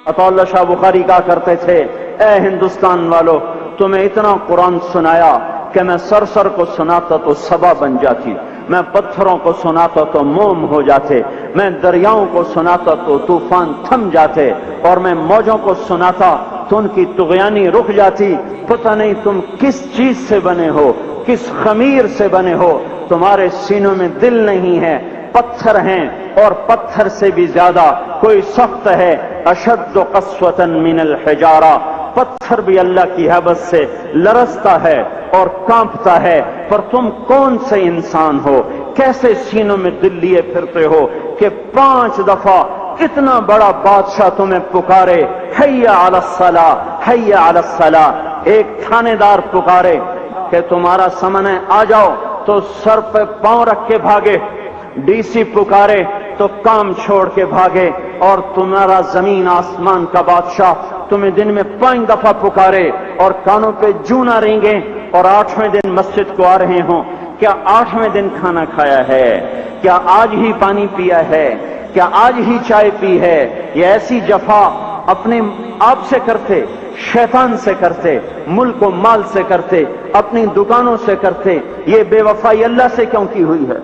عطاءاللہ شاہ بخاری کہا کرتے تھے، اے ہندوستان والو، تمہیں اتنا قرآن سنایا کہ میں سر کو سناتا تو صبا بن جاتی، میں پتھروں کو سناتا تو موم ہو جاتے، میں دریاؤں کو سناتا تو طوفان تھم جاتے، اور میں موجوں کو سناتا تو ان کی طغیانی رک جاتی۔ پتہ نہیں تم کس چیز سے بنے ہو، کس خمیر سے بنے ہو، تمہارے سینوں میں دل نہیں ہے، پتھر ہیں، اور پتھر سے بھی زیادہ کوئی سخت ہے، اشد قسوة من الحجارہ، پتھر بھی اللہ کی ہیبت سے لرزتا ہے اور کانپتا ہے، پر تم کون سے انسان ہو، کیسے سینوں میں دل لیے پھرتے ہو کہ 5 دفعہ اتنا بڑا بادشاہ تمہیں پکارے، حی علی الصلاۃ، حی علی الصلاۃ، ایک تھانے دار پکارے کہ تمہارا سمن ہے آ جاؤ تو سر پہ پاؤں رکھ کے بھاگے، ڈی سی پکارے تو کام چھوڑ کے بھاگے، اور تمہارا زمین آسمان کا بادشاہ تمہیں دن میں 5 دفعہ پکارے اور کانوں پہ جوں نہ رینگیں، اور 8ویں دن مسجد کو آ رہے ہوں، کیا 8ویں دن کھانا کھایا ہے؟ کیا آج ہی پانی پیا ہے؟ کیا آج ہی چائے پی ہے؟ یہ ایسی جفا اپنے آپ سے کرتے، شیطان سے کرتے، ملک و مال سے کرتے، اپنی دکانوں سے کرتے، یہ بے وفائی اللہ سے کیوں کی ہوئی ہے؟